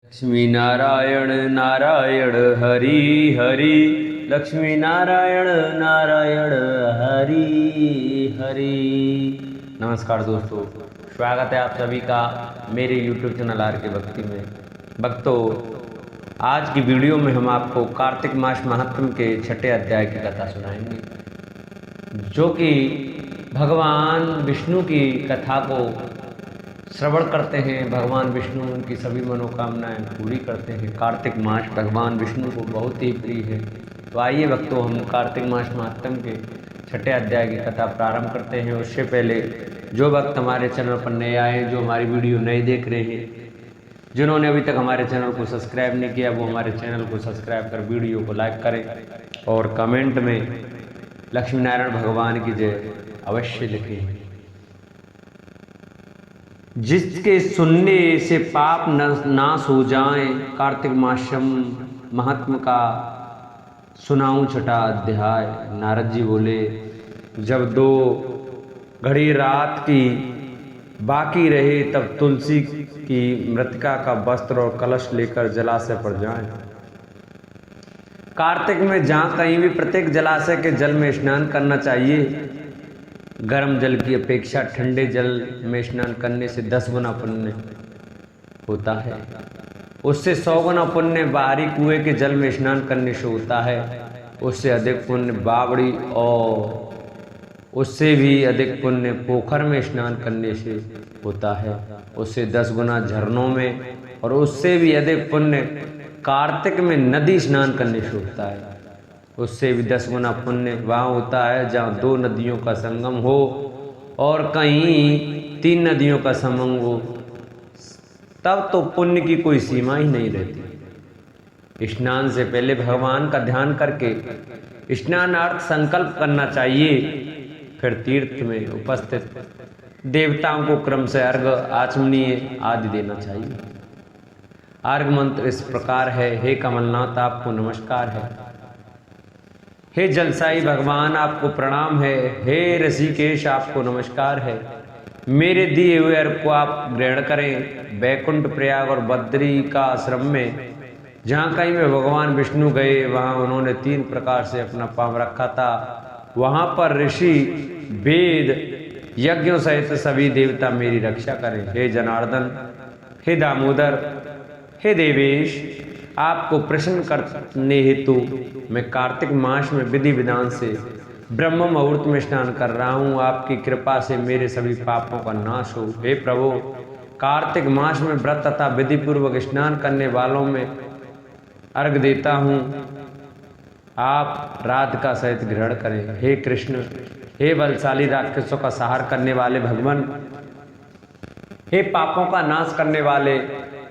लक्ष्मी नारायण नारायण हरि हरि, लक्ष्मी नारायण नारायण हरि हरि। नमस्कार दोस्तों, स्वागत है आप सभी का मेरे YouTube चैनल आर के भक्ति में। भक्तों, आज की वीडियो में हम आपको कार्तिक मास महात्म के छठे अध्याय की कथा सुनाएंगे, जो कि भगवान विष्णु की कथा को श्रवण करते हैं। भगवान विष्णु उनकी सभी मनोकामनाएं पूरी करते हैं। कार्तिक मास भगवान विष्णु को बहुत ही प्रिय है। तो आइए भक्तों, हम कार्तिक मास महात्म के छठे अध्याय की कथा प्रारंभ करते हैं। उससे पहले जो भक्त हमारे चैनल पर नए आए, जो हमारी वीडियो नए देख रहे हैं, जिन्होंने अभी तक हमारे चैनल को सब्सक्राइब नहीं किया, वो हमारे चैनल को सब्सक्राइब कर वीडियो को लाइक करें और कमेंट में लक्ष्मी नारायण भगवान की जय अवश्य लिखें। जिसके सुनने से पाप नाश हो जाए, कार्तिक मासम महात्म का सुनाऊं छठा अध्याय। नारद जी बोले, जब 2 घड़ी रात की बाकी रहे तब तुलसी की मृतिका का वस्त्र और कलश लेकर जलाशय पर जाएं। कार्तिक में जहाँ कहीं भी प्रत्येक जलाशय के जल में स्नान करना चाहिए। गर्म जल की अपेक्षा ठंडे जल में स्नान करने से 10 गुना पुण्य होता है। उससे 100 गुना पुण्य बाहरी कुएं के जल में स्नान करने से होता है। उससे अधिक पुण्य बावड़ी और उससे भी अधिक पुण्य पोखर में स्नान करने से होता है। उससे 10 गुना झरनों में और उससे भी अधिक पुण्य कार्तिक में नदी स्नान करने से होता है। उससे भी 10 गुना पुण्य वहाँ होता है जहाँ 2 नदियों का संगम हो और कहीं 3 नदियों का संगम हो, तब तो पुण्य की कोई सीमा ही नहीं रहती। स्नान से पहले भगवान का ध्यान करके स्नानार्थ संकल्प करना चाहिए। फिर तीर्थ में उपस्थित देवताओं को क्रम से अर्घ्य, आचमनीय आदि देना चाहिए। अर्घ्य मंत्र इस प्रकार है। हे कमलनाथ, आपको नमस्कार है। हे जलसाई भगवान, आपको प्रणाम है। हे ऋषिकेश, आपको नमस्कार है। मेरे दिए हुए अर्घ्य को आप ग्रहण करें। बैकुंठ, प्रयाग और बद्री का आश्रम में जहाँ कहीं में भगवान विष्णु गए, वहाँ उन्होंने 3 प्रकार से अपना पांव रखा था। वहाँ पर ऋषि, वेद, यज्ञों सहित सभी देवता मेरी रक्षा करें। हे जनार्दन, हे दामोदर, हे देवेश, आपको प्रसन्न करने हेतु मैं कार्तिक मास में विधि विधान से ब्रह्म मुहूर्त में स्नान कर रहा हूँ। आपकी कृपा से मेरे सभी पापों का नाश हो। हे प्रभु, कार्तिक मास में व्रत तथा विधि पूर्वक स्नान करने वालों में अर्घ्य देता हूँ। आप राधिका सहित ग्रहण करें। हे कृष्ण, हे बलशाली राक्षसों का संहार करने वाले भगवान, हे पापों का नाश करने वाले,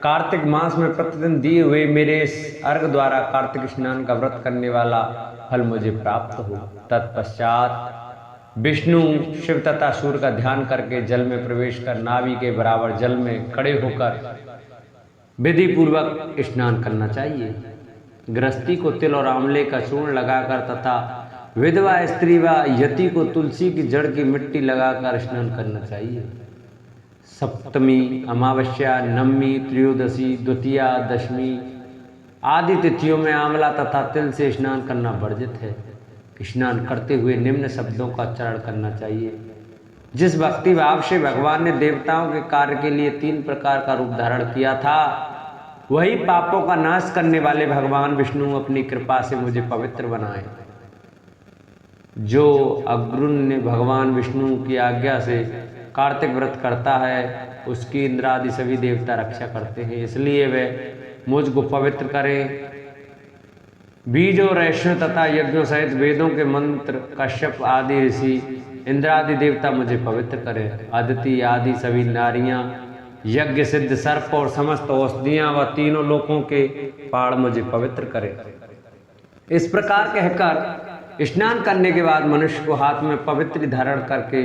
कार्तिक मास में प्रतिदिन दिए हुए मेरे इस अर्घ द्वारा कार्तिक स्नान का व्रत करने वाला फल मुझे प्राप्त हो। तत्पश्चात विष्णु, शिव तथा सूर्य का ध्यान करके जल में प्रवेश कर नाभि के बराबर जल में खड़े होकर विधि पूर्वक स्नान करना चाहिए। गृहस्थी को तिल और आंवले का चूर्ण लगाकर तथा विधवा स्त्री व यति को तुलसी की जड़ की मिट्टी लगाकर स्नान करना चाहिए। सप्तमी, अमावस्या, नवमी, त्रयोदशी, द्वितीया, दशमी आदि तिथियों में आंवला तथा तिल से स्नान करना वर्जित है। स्नान करते हुए निम्न शब्दों का उच्चारण करना चाहिए। जिस भक्ति भाव से भगवान ने देवताओं के कार्य के लिए 3 प्रकार का रूप धारण किया था, वही पापों का नाश करने वाले भगवान विष्णु अपनी कृपा से मुझे पवित्र बनाए। जो अग्रुण्य भगवान विष्णु की आज्ञा से कार्तिक व्रत करता है, उसकी इंद्र आदि सभी देवता रक्षा करते हैं। इसलिए वे मुझको पवित्र करें। बीजों, रैश्यों तथा यज्ञों सहित वेदों के मंत्र, कश्यप आदि ऋषि, इंद्र आदि देवता मुझे पवित्र करें। अदिति आदि सभी नारियां, यज्ञ सिद्ध सर्प और समस्त औषधियां व तीनों लोकों के पाड़ मुझे पवित्र करें। इस प्रकार कहकर स्नान करने के बाद मनुष्य को हाथ में पवित्र धारण करके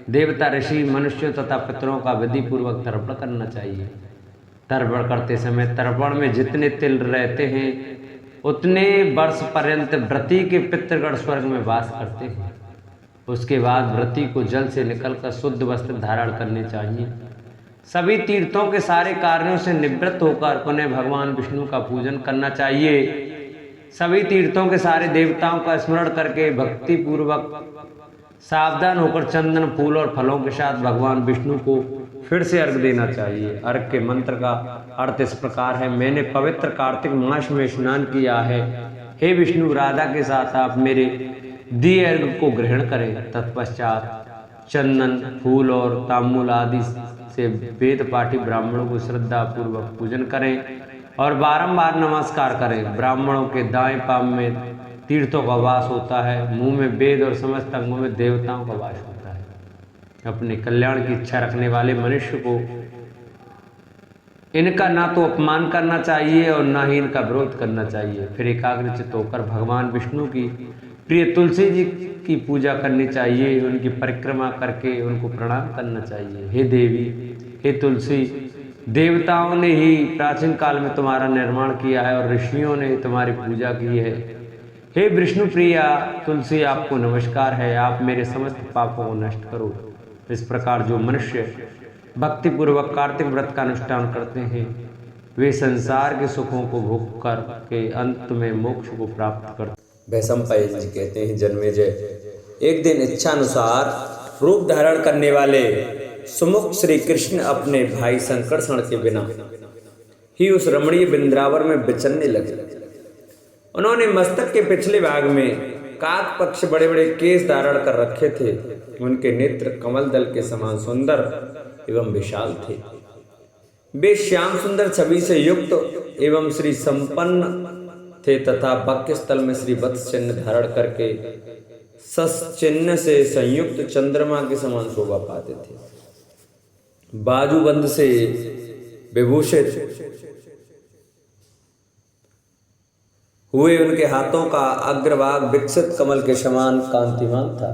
देवता, ऋषि, मनुष्यों तथा पितरों का विधि पूर्वक तर्पण करना चाहिए। तर्पण करते समय तर्पण में जितने तिल रहते हैं, उतने वर्ष पर्यंत व्रती के पितृगण स्वर्ग में वास करते हैं। उसके बाद व्रती को जल से निकलकर शुद्ध वस्त्र धारण करने चाहिए। सभी तीर्थों के सारे कार्यों से निवृत्त होकर पुनः भगवान विष्णु का पूजन करना चाहिए। सभी तीर्थों के सारे देवताओं का स्मरण करके भक्ति पूर्वक सावधान होकर चंदन, फूल और फलों के साथ भगवान विष्णु को फिर से अर्घ देना चाहिए। अर्घ के मंत्र का अर्थ इस प्रकार है। मैंने पवित्र कार्तिक मास में स्नान किया है। हे विष्णु, राधा के साथ आप मेरे दिए अर्घ को ग्रहण करें। तत्पश्चात चंदन, फूल और तांबूल आदि से वेद पाठी ब्राह्मणों को श्रद्धा पूर्वक पूजन करें और बारंबार नमस्कार करें। ब्राह्मणों के दाएं पांव में तीर्थों का वास होता है, मुंह में वेद और समस्त अंगों में देवताओं का वास होता है। अपने कल्याण की इच्छा रखने वाले मनुष्य को इनका ना तो अपमान करना चाहिए और ना ही इनका विरोध करना चाहिए। फिर एकाग्रचित्त होकर भगवान विष्णु की प्रिय तुलसी जी की पूजा करनी चाहिए। उनकी परिक्रमा करके उनको प्रणाम करना चाहिए। हे देवी, हे तुलसी, देवताओं ने ही प्राचीन काल में तुम्हारा निर्माण किया है और ऋषियों ने तुम्हारी पूजा की है। हे विष्णु प्रिया तुलसी, आपको नमस्कार है। आप मेरे समस्त पापों को नष्ट करो। इस प्रकार जो मनुष्य भक्ति पूर्वक कार्तिक व्रत का अनुष्ठान करते हैं वे संसार के सुखों को भोग कर के अंत में मोक्ष को प्राप्त करते हैं। वैशंपायन जी कहते हैं, जन्मेजय, एक दिन इच्छानुसार रूप धारण करने वाले सुमुख श्री कृष्ण अपने भाई संकर्षण के बिना ही उस रमणीय वृंदावन में विचरने लगे। उन्होंने मस्तक के पिछले भाग में काक पक्ष बड़े बड़े केस धारण कर रखे थे। उनके नेत्र कमल दल के समान सुंदर एवं विशाल थे। वे श्याम सुंदर छवि से युक्त एवं श्री संपन्न थे तथा वक्ष स्थल में श्री वत्स चिन्ह धारण करके सस चिन्ह से संयुक्त चंद्रमा के समान शोभा पाते थे। बाजूबंद से विभूषित हुए उनके हाथों का अग्रभाग विकसित कमल के समान कांतिमान था।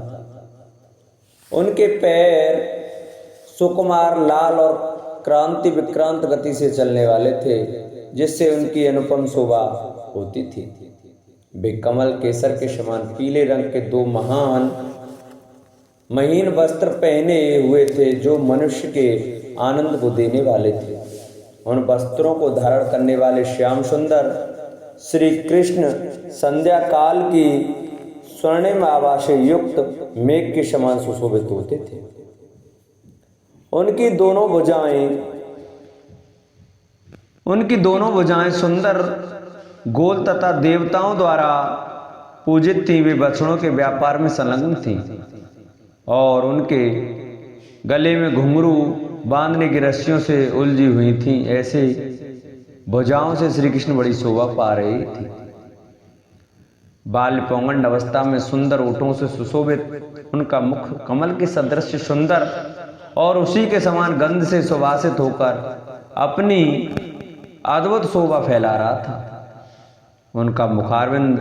उनके पैर सुकुमार लाल और क्रांति विक्रांत गति से चलने वाले थे, जिससे उनकी अनुपम शोभा होती थी। वे कमल केसर के समान पीले रंग के दो महान महीन वस्त्र पहने हुए थे, जो मनुष्य के आनंद को देने वाले थे। उन वस्त्रों को धारण करने वाले श्याम सुंदर श्री कृष्ण संध्या काल की स्वर्णिम आभा से युक्त मेघ के समान सुशोभित होते थे। उनकी दोनों भुजाएं सुंदर गोल तथा देवताओं द्वारा पूजित थीं। वे बछड़ों के व्यापार में संलग्न थीं और उनके गले में घुंघरू बांधने की रस्सियों से उलझी हुई थीं। ऐसे भुजाओं से श्री कृष्ण बड़ी शोभा पा रही थी। बाल पौगंड अवस्था में सुंदर ओठों से सुशोभित उनका मुख कमल के सदृश सुंदर और उसी के समान गंध से सुवासित होकर अपनी अद्भुत शोभा फैला रहा था। उनका मुखारविंद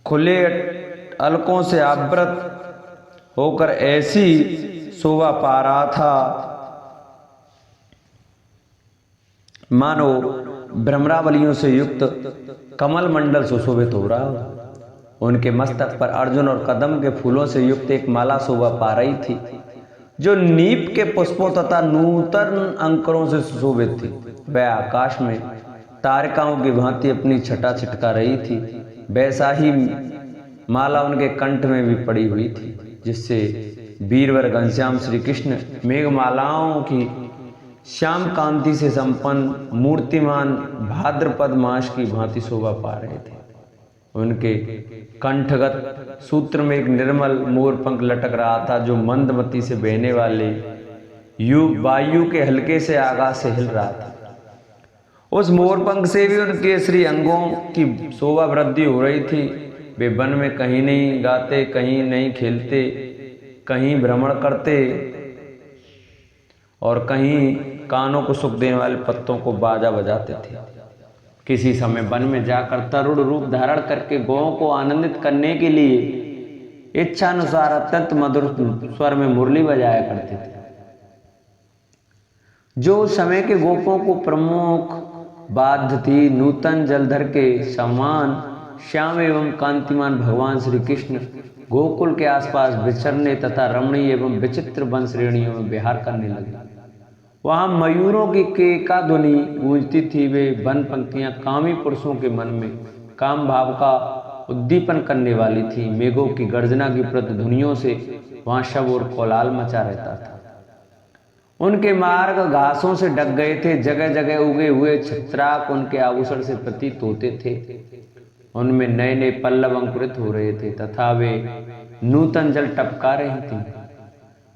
खुले अलकों से आवृत होकर ऐसी शोभा पा रहा था मानो भ्रमरावलियों से युक्त कमल मंडल सुशोभित हो रहा हो। उनके मस्तक पर अर्जुन और कदम के फूलों से युक्त एक माला शोभा पा रही थी, जो नीप के पुष्पों तथा नूतन अंकुरों से सुशोभित थी। वह आकाश में तारकाओं की भांति अपनी छटा छिटका रही थी। वैसा ही माला उनके कंठ में भी पड़ी हुई थी, जिससे वीरवर घनश्याम श्री कृष्ण मेघमालाओं की श्याम कांति से संपन्न मूर्तिमान भाद्रपद मास की भांति शोभा पा रहे थे। उनके कंठगत सूत्र में एक निर्मल मोर पंख लटक रहा था, जो मंदमती से बहने वाले वायु के हल्के से आकाश से हिल रहा था। उस मोर पंख से भी उनके श्री अंगों की शोभा वृद्धि हो रही थी। वे वन में कहीं नहीं गाते, कहीं नहीं खेलते, कहीं भ्रमण करते और कहीं कानों को सुख देने वाले पत्तों को बाजा बजाते थे। किसी समय वन में जाकर तरुण रूप धारण करके गौओं को आनंदित करने के लिए इच्छानुसार अत्यंत मधुर स्वर में मुरली बजाया करते थे। जो उस समय के गोपों को प्रमुख बाध्य थी। नूतन जलधर के समान श्याम एवं कांतिमान भगवान श्री कृष्ण गोकुल के आसपास विचरने तथा रमणीय एवं विचित्र वन श्रेणियों में विहार करने लगे। वहां मयूरों की केका ध्वनि गूंजती थी। वे वन पंक्तियां कामी पुरुषों के मन में काम भाव का उद्दीपन करने वाली थी। मेघों की गर्जना की प्रतिध्वनियों से वहां शब और कोलाहल मचा रहता था। उनके मार्ग घासों से ढक गए थे। जगह जगह उगे हुए छत्राक उनके आभूषण से प्रतीत होते थे। उनमें नए नए पल्लव अंकुरित हो रहे थे तथा वे नूतन जल टपका रही थी।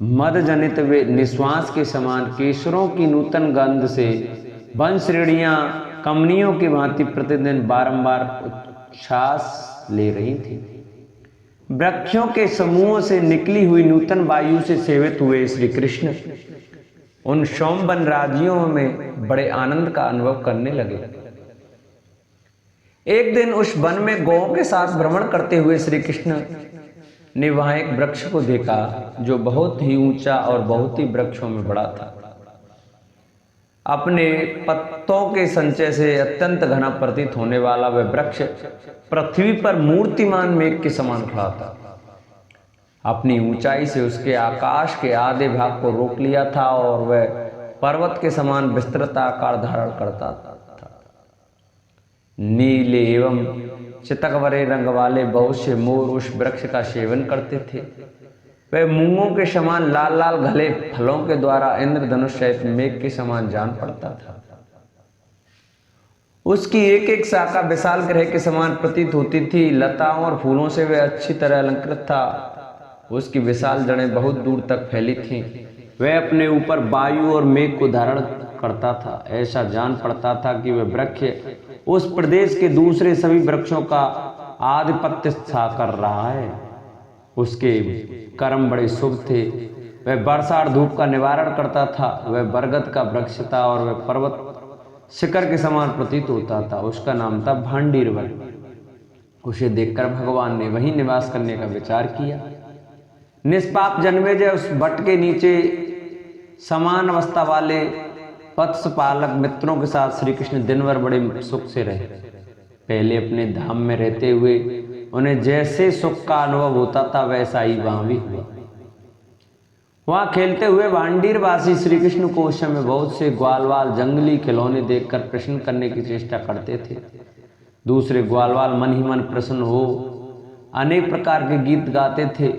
मद जनित वे निश्वास के समान केसरों की नूतन गंध से वन श्रेणियां कमनियों की भांति प्रतिदिन बारंबार उच्छ्वास ले रही थी। वृक्षों के समूहों से निकली हुई नूतन वायु से सेवित हुए श्री कृष्ण उन सोमवन राज्यों में बड़े आनंद का अनुभव करने लगे। एक दिन उस वन में गौओं के साथ भ्रमण करते हुए श्री कृष्ण ने वहां एक वृक्ष को देखा जो बहुत ही ऊंचा और बहुत ही वृक्षों में बड़ा था। अपने पत्तों के संचय से अत्यंत घना प्रतीत होने वाला वह वृक्ष पृथ्वी पर मूर्तिमान मेघ के समान खड़ा था। अपनी ऊंचाई से उसके आकाश के आधे भाग को रोक लिया था और वह पर्वत के समान विस्तृत आकार धारण करता था। नीले एवं चितकबरे रंग वाले बहुत से मोर उस वृक्ष का सेवन करते थे। वह मूंगों के समान लाल लाल घले फलों के द्वारा इंद्रधनुष सहित मेघ के समान जान पड़ता था। उसकी एक एक शाखा विशाल ग्रह के समान प्रतीत होती थी। लताओं और फूलों से वह अच्छी तरह अलंकृत था। उसकी विशाल जड़ें बहुत दूर तक फैली थीं। वह अपने ऊपर वायु और मेघ को धारण करता था। ऐसा जान पड़ता था कि वह वृक्ष उस प्रदेश के दूसरे सभी वृक्षों का आधिपत्य सा कर रहा है। उसके कर्म बड़े शुभ थे। वह वर्षा और धूप का निवारण करता था। वह बरगद का वृक्ष था और वह पर्वत शिखर के समान प्रतीत होता था। उसका नाम था भांडीर वन। उसे देखकर भगवान ने वहीं निवास करने का विचार किया। निष्पाप जन्मेजय उस वट के नीचे समान अवस्था वाले वत्स पालक मित्रों के साथ श्री कृष्ण दिन भर बड़े सुख से रहे। पहले अपने धाम में रहते हुए उन्हें जैसे सुख का अनुभव होता था वैसा ही वहां भी हुआ। वहां खेलते हुए भांडीर वासी श्री कृष्ण को उस समय बहुत से ग्वालवाल जंगली खिलौने देखकर प्रसन्न करने की चेष्टा करते थे। दूसरे ग्वालवाल मन ही मन प्रसन्न हो अनेक प्रकार के गीत गाते थे।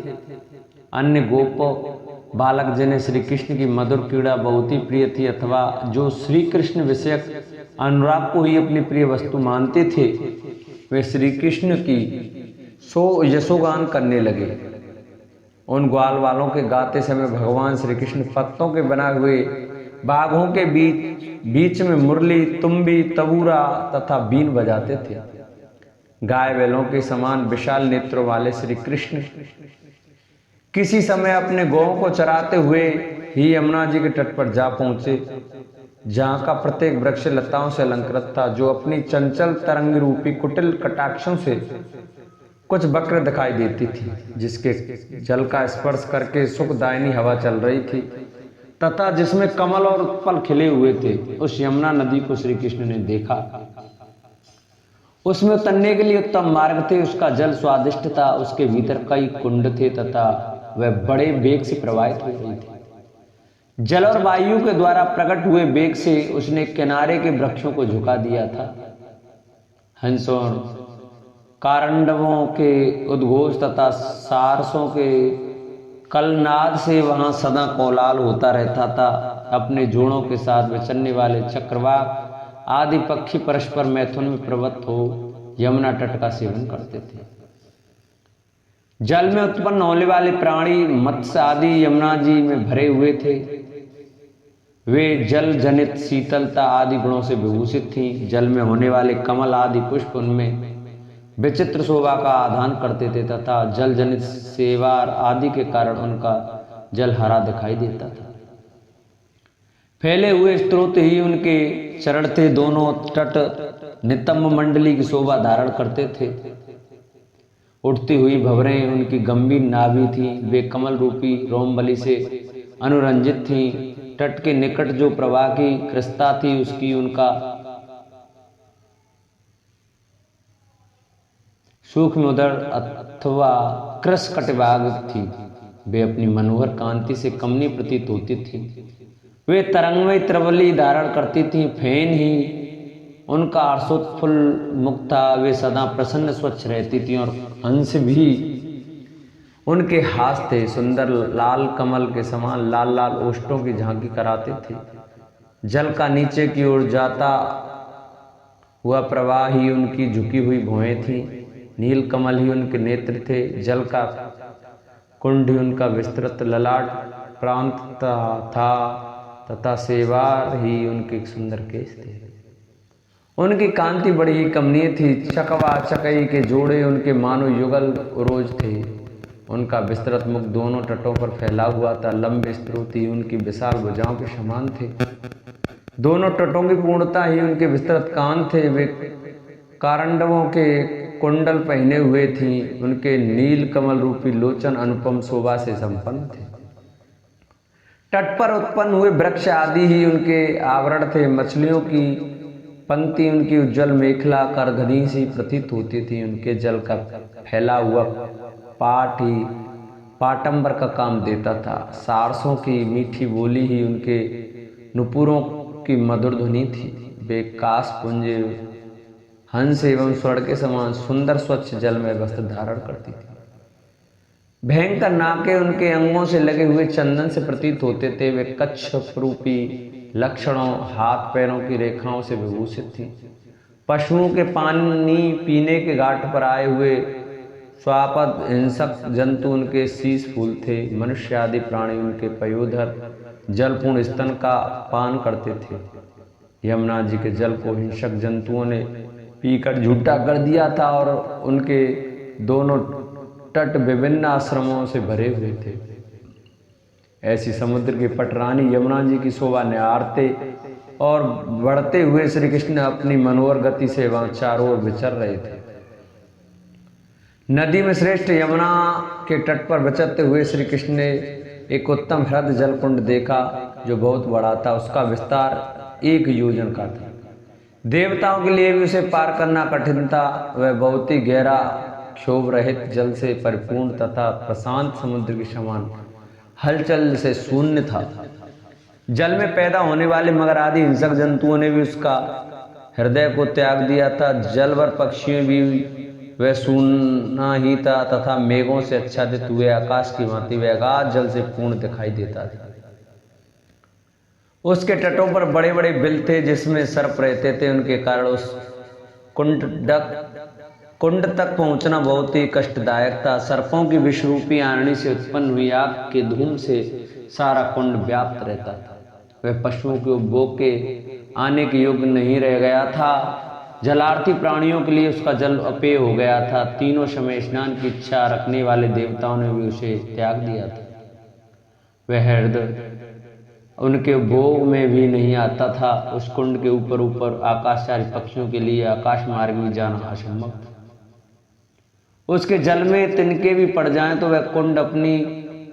अन्य गोप बालक जिन्हें श्री कृष्ण की मधुर क्रीड़ा बहुत ही प्रिय थी अथवा जो श्री कृष्ण विषयक अनुराग को ही अपनी प्रिय वस्तु मानते थे, वे श्री कृष्ण की यशोगान करने लगे। उन ग्वाल वालों के गाते समय भगवान श्री कृष्ण पत्तों के बनाए हुए बाघों के बीच में मुरली, तुम्बी, तबूरा तथा बीन बजाते थे। गाय बैलों के समान विशाल नेत्रों वाले श्री कृष्ण किसी समय अपने गौओं को चराते हुए ही यमुना जी के तट पर जा पहुंचे, जहां का प्रत्येक वृक्ष लताओं से अलंकृत था, जो अपनी चंचल तरंग रूपी कुटिल कटाक्षों से कुछ वक्र दिखाई देती थी, जिसके जल का स्पर्श करके सुखदायिनी हवा चल रही थी तथा जिसमें कमल और उत्पल खिले हुए थे। उस यमुना नदी को श्री कृष्ण ने देखा। उसमें उतरने के लिए उत्तम मार्ग थे। उसका जल स्वादिष्ट था। उसके भीतर कई कुंड थे तथा वह बड़े वेग से प्रवाहित हो रही थी। जल और वायु के द्वारा प्रकट हुए वेग से उसने किनारे के वृक्षों को झुका दिया था। हंसों कारंडवों के उद्घोष तथा सारसों के कलनाद से वहां सदा कोलाहल होता रहता था। अपने जोड़ों के साथ विचरने वाले चक्रवाक आदि पक्षी परस्पर मैथुन में प्रवृत्त हो यमुना तट का सेवन करते थे। जल में उत्पन्न होने वाले प्राणी मत्स्य आदि यमुना जी में भरे हुए थे। वे जल जनित शीतलता आदि गुणों से विभूषित थीं। जल में होने वाले कमल आदि पुष्प उनमें विचित्र शोभा का आधान करते थे तथा जल जनित सेवार आदि के कारण उनका जल हरा दिखाई देता था। फैले हुए स्रोत ही उनके चरण थे। दोनों तट नितंब मंडली की शोभा धारण करते थे। उठती हुई भंवरें उनकी गंभीर नाभि थी। वे कमल रूपी रोमबली से अनुरंजित थीं। तट के निकट जो प्रवाह की कृस्ता थी उसकी उनका सूक्ष्म उदर अथवा कृश कटिभाग थी। वे अपनी मनोहर कांति से कमनी प्रतीत होती थी। वे तरंगमयी त्रिवली धारण करती थीं, फैन ही उनका अर्शोत्फुल्ल मुख था। वे सदा प्रसन्न स्वच्छ रहती थीं और हंस भी उनके हाथ थे। सुंदर लाल कमल के समान लाल लाल ओष्ठों की झांकी कराते थे। जल का नीचे की ओर जाता हुआ प्रवाह ही उनकी झुकी हुई भौहें थीं। नील कमल ही उनके नेत्र थे। जल का कुंड ही उनका विस्तृत ललाट प्रांत था तथा सेवार ही उनके सुंदर केश थे। उनकी कांति बड़ी ही कमनीय थी। चकवा चकई के जोड़े उनके मानो युगल उरोज थे। उनका विस्तृत मुख दोनों तटों पर फैला हुआ था। लंबे स्त्रोत ही उनकी विशाल भुजाओं के समान थे। दोनों तटों की पूर्णता ही उनके विस्तृत कान थे। वे कारंडवों के कुंडल पहने हुए थीं। उनके नील कमल रूपी लोचन अनुपम शोभा से संपन्न थे। तट पर उत्पन्न हुए वृक्ष आदि ही उनके आवरण थे। मछलियों की पंक्ति उनकी उज्जवल मेखला करघनी सी प्रतीत होती थी। उनके जल का फैला हुआ पाट ही पाटंबर का काम देता था। सारसों की मीठी बोली ही उनके नुपुरों की मधुर ध्वनि थी। वे काश पुंज हंस एवं स्वर्ण के समान सुंदर स्वच्छ जल में वस्त्र धारण करती थी। भयंकर नाके उनके अंगों से लगे हुए चंदन से प्रतीत होते थे। वे कच्छप रूपी लक्षणों हाथ पैरों की रेखाओं से विभूषित थी। पशुओं के पानी पीने के घाट पर आए हुए स्वापद हिंसक जंतु उनके शीश फूल थे। मनुष्य आदि प्राणी उनके पयोधर जलपूर्ण स्तन का पान करते थे। यमुना जी के जल को हिंसक जंतुओं ने पीकर झूठा कर दिया था और उनके दोनों तट विभिन्न आश्रमों से भरे हुए थे। ऐसी समुद्र की पटरानी यमुना जी की शोभा निहारते और बढ़ते हुए श्री कृष्ण अपनी मनोहर गति से वहां चारों ओर विचर रहे थे। नदी में श्रेष्ठ यमुना के तट पर विचरते हुए श्री कृष्ण ने एक उत्तम हृदय जलकुंड देखा जो बहुत बड़ा था। उसका विस्तार 1 योजन का था। देवताओं के लिए भी उसे पार करना कठिन था। वह बहुत ही गहरा क्षोभ रहित जल से परिपूर्ण तथा प्रशांत समुद्र के समान हलचल से शून्य था। जल में पैदा होने वाले मगर आदि हिंसक जंतुओं ने भी उसका हृदय को त्याग दिया था। जलवर पक्षियों भी वह सूना ही था तथा मेघों से आच्छादित हुए आकाश की भांति वह अगाध जल से पूर्ण दिखाई देता था। उसके तटों पर बड़े बड़े बिल थे जिसमें सर्प रहते थे। उनके कारण उस कुंड तक पहुंचना बहुत ही कष्टदायक था। सर्पों की विषरूपी आरणी से उत्पन्न हुई आग के धूम से सारा कुंड व्याप्त रहता था। वह पशुओं के उपभोग के आने के योग्य नहीं रह गया था। जलार्थी प्राणियों के लिए उसका जल अपेय हो गया था। तीनों समय स्नान की इच्छा रखने वाले देवताओं ने भी उसे त्याग दिया था। वह हृदय उनके भोग में भी नहीं आता था। उस कुंड के ऊपर आकाशचारी पक्षियों के लिए आकाश मार्ग में जाना असंभव था। उसके जल में तिनके भी पड़ जाएं तो वह कुंड अपनी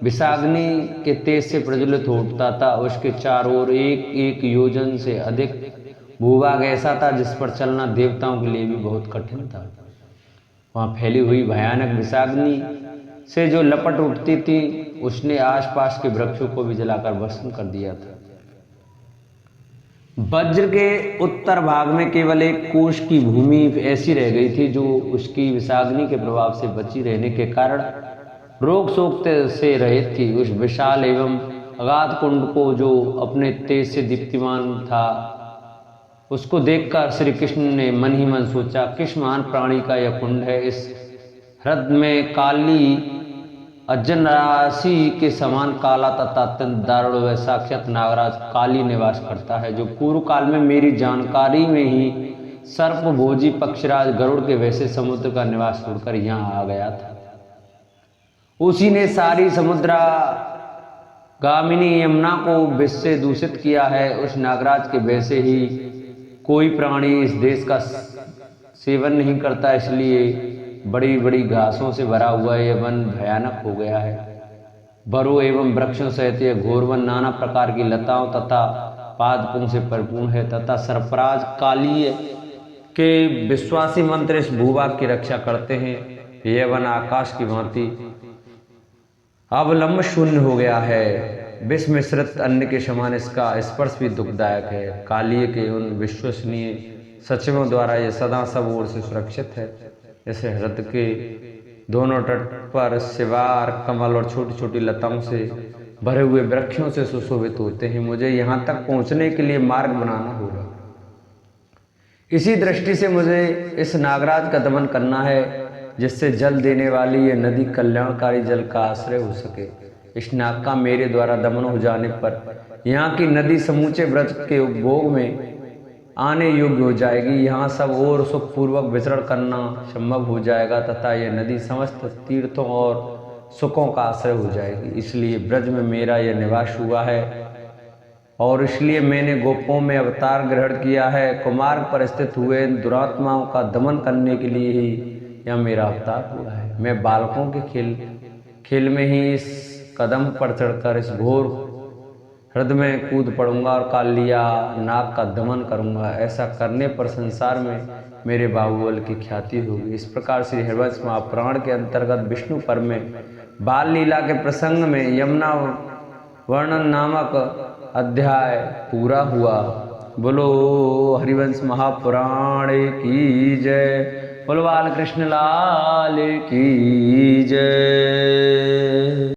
विषाग्नि के तेज से प्रज्वलित हो उठता था। उसके चारों ओर 1 योजन से अधिक भूभाग ऐसा था जिस पर चलना देवताओं के लिए भी बहुत कठिन था। वहां फैली हुई भयानक विषाग्नि से जो लपट उठती थी उसने आसपास के वृक्षों को भी जलाकर भस्म कर दिया था। वज्र के उत्तर भाग में केवल 1 कोश की भूमि ऐसी रह गई थी जो उसकी विषाग्नि के प्रभाव से बची रहने के कारण रोग शोक से रहित थी। उस विशाल एवं अगाध कुंड को जो अपने तेज से दीप्तिमान था उसको देखकर श्री कृष्ण ने मन ही मन सोचा, किस महान प्राणी का यह कुंड है। इस हृदय में काली अजन राशि के समान काला तथा अत्यंत दारुण व साक्षात नागराज काली निवास करता है, जो पूर्व काल में मेरी जानकारी में ही सर्प भोजी पक्षराज गरुड़ के वैसे समुद्र का निवास छोड़कर यहाँ आ गया था। उसी ने सारी समुद्रा गामिनी यमुना को विष से दूषित किया है। उस नागराज के वैसे ही कोई प्राणी इस देश का सेवन नहीं करता, इसलिए बड़ी बड़ी घासों से भरा हुआ यह वन भयानक हो गया है। बरों एवं वृक्षों सहित यह घोर वन नाना प्रकार की लताओं तथा पादपों से परिपूर्ण है तथा सर्पराज काली के विश्वासी मंत्र इस भूभाग की रक्षा करते हैं। यह वन आकाश की भांति अवलंब शून्य हो गया है। विष मिश्रित अन्न के समान इसका स्पर्श भी दुखदायक है। कालिए के उन विश्वसनीय सचिवों द्वारा यह सदा सब ओर से सुरक्षित है। जैसे हृदय के दोनों तट पर शिवार कमल और छोटी छोटी लताओं से भरे हुए वृक्षों से सुशोभित होते हैं। मुझे यहाँ तक पहुँचने के लिए मार्ग बनाना होगा। इसी दृष्टि से मुझे इस नागराज का दमन करना है, जिससे जल देने वाली ये नदी कल्याणकारी जल का आश्रय हो सके। इस नाग का मेरे द्वारा दमन हो जाने पर यहाँ की नदी समूचे व्रज के उपभोग में आने योग्य हो जाएगी। यहाँ सब और सुखपूर्वक विचरण करना संभव हो जाएगा तथा यह नदी समस्त तीर्थों और सुखों का आश्रय हो जाएगी। इसलिए ब्रज में मेरा यह निवास हुआ है और इसलिए मैंने गोपों में अवतार ग्रहण किया है। कुमार्ग पर स्थित हुए दुरात्माओं का दमन करने के लिए ही यह मेरा अवतार हुआ है। मैं बालकों के खेल में ही इस कदम पर चढ़कर इस घोर हृदय में कूद पड़ूंगा और कालिया नाग का दमन करूंगा। ऐसा करने पर संसार में मेरे बाहुबल की ख्याति होगी। इस प्रकार श्री हरिवंश महापुराण के अंतर्गत विष्णु पर्व में बाल लीला के प्रसंग में यमुना वर्णन नामक अध्याय पूरा हुआ। बोलो हरिवंश महापुराण की जय। बोलो बाल कृष्ण लाल की जय।